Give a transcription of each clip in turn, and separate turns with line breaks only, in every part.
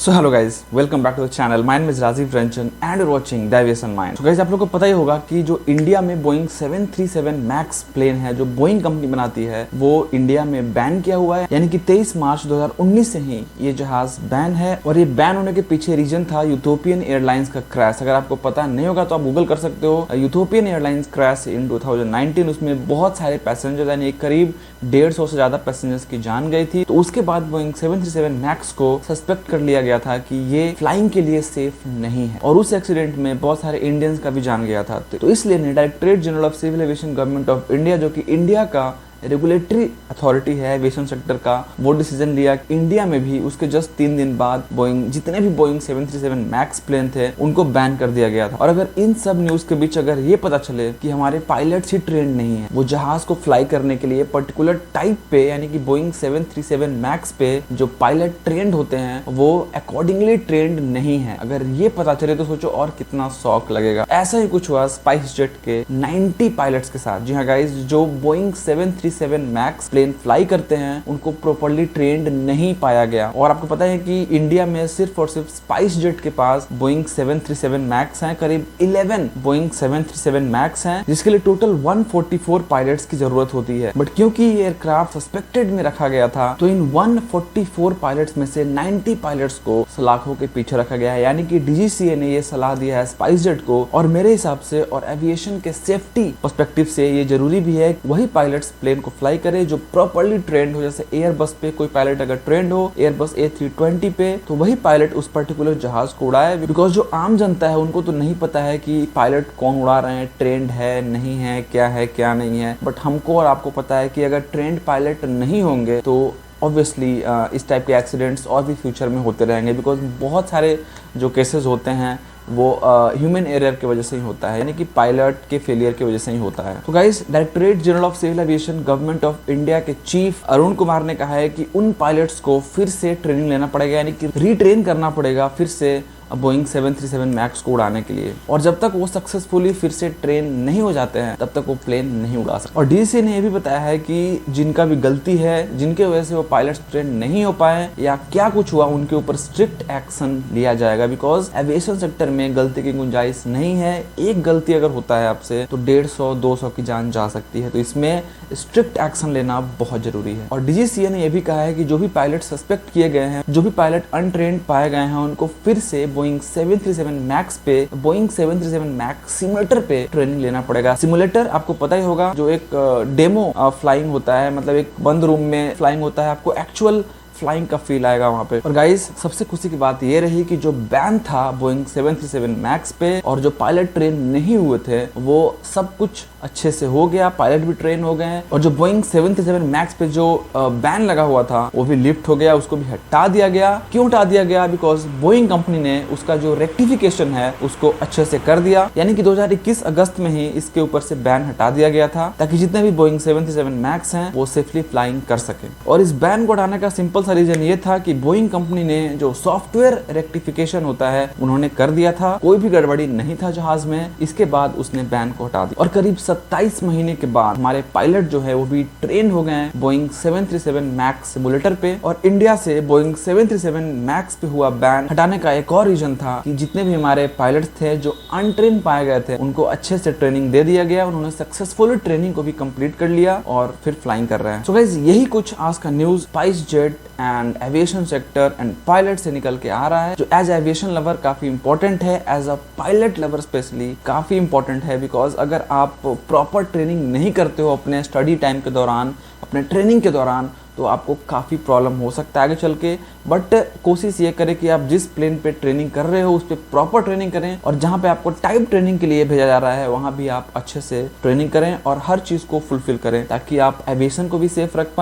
So hello guys, welcome back to the channel. My name is Rajeev Ranjan and you watching the aviation mind. So guys, आप लोगों को पता ही होगा कि जो इंडिया में बोइंग 737 मैक्स प्लेन है जो बोइंग कंपनी बनाती है वो इंडिया में बैन किया हुआ है। यानी कि 23 मार्च 2019 से ही ये जहाज बैन है और ये बैन होने के पीछे रीजन था यूथोपियन एयरलाइंस का क्रैश। अगर आपको पता नहीं होगा तो आप गूगल कर सकते हो। यूथोपियन एयरलाइंस क्रैश इन 2019, उसमें बहुत सारे पैसेंजर यानी करीब 150 से ज्यादा पैसेंजर्स की जान गई थी। तो उसके बाद बोइंग 737 मैक्स को सस्पेक्ट कर लिया गया था कि ये फ्लाइंग के लिए सेफ नहीं है और उस एक्सीडेंट में बहुत सारे इंडियंस का भी जान गया था। तो इसलिए directorate general of civil aviation government of India, जो कि इंडिया का रेगुलेटरी अथॉरिटी है एविएशन सेक्टर का, वो डिसीजन लिया कि इंडिया में भी उसके जस्ट 3 दिन बाद बोइंग जितने भी बोइंग 737 मैक्स प्लेन थे उनको बैन कर दिया गया था। और अगर इन सब न्यूज के बीच अगर ये पता चले कि हमारे पायलट्स ही ट्रेंड नहीं है, वो जहाज को फ्लाई करने के लिए पर्टिकुलर टाइप पे यानी कि बोइंग 737 मैक्स पे जो पायलट ट्रेंड होते हैं वो अकॉर्डिंगली ट्रेंड नहीं है, अगर ये पता चले तो सोचो और कितना शॉक लगेगा। ऐसा ही कुछ हुआ स्पाइस जेट के 90 पायलट्स के साथ। जी हाँ गाइज, जो बोइंग 737 मैक्स प्लेन फ्लाई करते हैं उनको प्रॉपर्ली ट्रेंड नहीं पाया गया। और आपको पता है कि इंडिया में सिर्फ और सिर्फ स्पाइस जेट के पास बोइंग 737 मैक्स हैं, करीब 11 बोइंग 737 मैक्स हैं, जिसके लिए टोटल 144 पायलट्स की जरूरत होती है। बट क्योंकि ये एयरक्राफ्ट सस्पेक्टेड में रखा गया था तो इन 144 पायलट्स में से 90 पायलट्स को सलाखों के पीछे रखा गया है। यानी कि डीजीसीए ने ये सलाह दिया है स्पाइस जेट को। और मेरे हिसाब से और एविएशन के सेफ्टी पर्सपेक्टिव से ये जरूरी भी है वही पायलट्स प्लेन को फ्लाई करे जो प्रॉपर्ली ट्रेंड हो। जैसे एयरबस पे कोई पायलट अगर ट्रेंड हो एयरबस A320 पे, तो वही पायलट उस पर्टिकुलर जहाज को उड़ाए। बिकॉज जो आम जनता है उनको तो नहीं पता है कि पायलट कौन उड़ा रहे हैं, ट्रेंड है नहीं है क्या नहीं है। बट हमको और आपको पता है कि अगर ट्रेंड पायलट नहीं होंगे तो ऑब्वियसली इस टाइप के एक्सीडेंट्स और भी फ्यूचर में होते रहेंगे। बिकॉज बहुत सारे जो केसेस होते हैं वो ह्यूमन एरर की वजह से ही होता है, यानी कि पायलट के फेलियर की वजह से ही होता है। तो guys, directorate general of civil aviation government of India के चीफ अरुण कुमार ने कहा है कि उन पायलट्स को फिर से ट्रेनिंग लेना पड़ेगा, यानी कि रीट्रेन करना पड़ेगा फिर से बोइंग 737 मैक्स को उड़ाने के लिए। और जब तक वो सक्सेसफुली फिर से ट्रेन नहीं हो जाते हैं तब तक वो प्लेन नहीं उड़ा सकते। और डीसी ने ये भी बताया है कि जिनका भी गलती है, जिनके वजह से वो पायलट्स ट्रेन नहीं हो पाए या क्या कुछ हुआ, उनके ऊपर स्ट्रिक्ट एक्शन लिया जाएगा। बिकॉज एविएशन सेक्टर में गलती की गुंजाइश नहीं है। एक गलती अगर होता है आपसे तो 150-200 की जान जा सकती है। तो इसमें स्ट्रिक्ट एक्शन लेना बहुत जरूरी है। और डीजीसीए ने यह भी कहा है कि जो भी पायलट सस्पेक्ट किए गए हैं, जो भी पायलट अनट्रेन्ड पाए गए हैं, उनको फिर से बोइंग 737 मैक्स पे, बोइंग 737 मैक्स सिमुलेटर पे ट्रेनिंग लेना पड़ेगा। सिमुलेटर आपको पता ही होगा, जो एक डेमो फ्लाइंग होता है, मतलब एक बंद रूम में फ्लाइंग होता है, आपको एक्चुअल फ्लाइंग का फील आएगा वहां पे। और गाइस, सबसे खुशी की बात ये रही कि जो बैन था बोइंग 737 मैक्स पे और जो पायलट ट्रेन नहीं हुए थे वो सब कुछ अच्छे से हो गया, पायलट भी ट्रेन हो गए हैं। और जो बोइंग 737 मैक्स पे जो बैन लगा हुआ था वो भी लिफ्ट हो गया, उसको भी हटा दिया गया। क्यों हटा दिया गया? बिकॉज बोइंग कंपनी ने उसका जो रेक्टिफिकेशन है उसको अच्छे से कर दिया। यानी कि 2021 अगस्त में ही इसके ऊपर से बैन हटा दिया गया था ताकि जितने भी बोइंग 737 मैक्स हैं वो सेफली फ्लाइंग कर सके। और इस बैन को हटाने का सिंपल रीजन ये था कि बोइंग कंपनी ने जो सॉफ्टवेयर रेक्टिफिकेशन होता है उन्होंने कर दिया था, कोई भी गड़बड़ी नहीं था जहाज में। इसके बाद उसने बैन को हटा दिया और करीब 27 महीने के बाद हमारे पायलट जो है वो भी ट्रेन हो गए बोइंग 737 मैक्स सिमुलेटर पे। और इंडिया से बोइंग 737 मैक्स पे हुआ बैन हटाने का एक और रीजन था कि जितने भी हमारे पायलट थे जो अनट्रेन पाए गए थे उनको अच्छे से ट्रेनिंग दे दिया गया। उन्होंने सक्सेसफुली ट्रेनिंग को भी कंप्लीट कर लिया और फिर फ्लाइंग कर रहे हैं। सो गाइस, यही कुछ आज का news SpiceJet and aviation sector and pilot से निकल के आ रहा है, जो एज एविएशन लवर काफी इंपॉर्टेंट है, as a pilot lover specially काफी इंपॉर्टेंट है। बिकॉज अगर आप प्रॉपर ट्रेनिंग नहीं करते हो अपने स्टडी टाइम के दौरान, अपने ट्रेनिंग के दौरान, तो आपको काफ़ी प्रॉब्लम हो सकता है आगे चल के। बट कोशिश ये करें कि आप जिस प्लेन पे ट्रेनिंग कर रहे हो उस पर प्रॉपर ट्रेनिंग करें और जहाँ पे आपको टाइप ट्रेनिंग के लिए भेजा जा रहा है वहाँ भी आप अच्छे से ट्रेनिंग करें और हर चीज़ को फुलफिल करें ताकि आप एविएशन को भी सेफ रख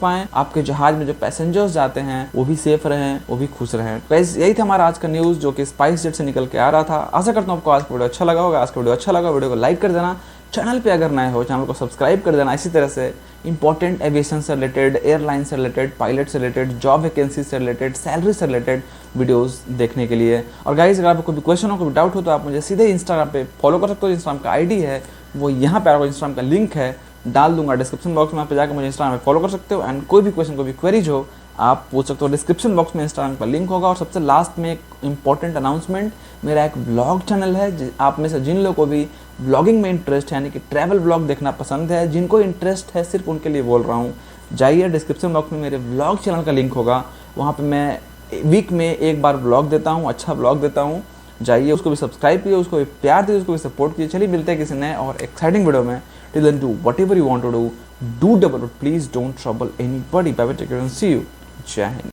पाएं, आपके जहाज में जो पैसेंजर्स जाते हैं वो भी सेफ रहें, वो भी खुश रहें। गाइस, यही था हमारा आज का न्यूज़ जो कि स्पाइस जेट से निकल के आ रहा था। आशा करता हूँ आपको आज का वीडियो अच्छा लगा होगा। आज का वीडियो अच्छा लगा वीडियो को लाइक कर देना, चैनल पे अगर नए हो चैनल को सब्सक्राइब कर देना। इसी तरह से इंपॉर्टेंट एविएशन से रिलेटेड, एयरलाइन से रिलेटेड, पायलट से रिलेटेड, जॉब वैकेंसी से रिलेटेड, सैलरी से रिलेटेड वीडियोस देखने के लिए। और गाइस, अगर आपको कोई भी क्वेश्चन हो, कोई डाउट हो तो आप मुझे सीधे इंस्टाग्राम पे फॉलो कर सकते हो। इंस्टाग्राम का आईडी है वो यहाँ पे आपको इंस्टाग्राम का लिंक है डाल दूंगा डिस्क्रिप्शन बॉक्स में, आप पे जाकर मुझे इंस्टाग्राम पे फॉलो कर सकते हो। एंड कोई भी क्वेश्चन, कोई भी क्वेरीज हो आप पूछ सकते हो। डिस्क्रिप्शन बॉक्स में इंस्टाग्राम का लिंक होगा। और सबसे लास्ट में एक इम्पॉर्टेंट अनाउंसमेंट, मेरा एक ब्लॉग चैनल है। आप में से जिन लोगों को भी ब्लॉगिंग में इंटरेस्ट है, यानी कि ट्रैवल ब्लॉग देखना पसंद है, जिनको इंटरेस्ट है, सिर्फ उनके लिए बोल रहा हूँ, जाइए डिस्क्रिप्शन बॉक्स में मेरे ब्लॉग चैनल का लिंक होगा। वहाँ पे मैं वीक में एक बार ब्लॉग देता हूँ, अच्छा ब्लॉग देता हूँ। जाइए, उसको भी सब्सक्राइब कीजिए, उसको भी प्यार दीजिए, उसको भी सपोर्ट कीजिए। चलिए मिलते हैं किसी नए और एक्साइटिंग वीडियो में। Till then do whatever you want to do, do double, please don't trouble anybody. Bye bye, take care and see you. जय हिंद।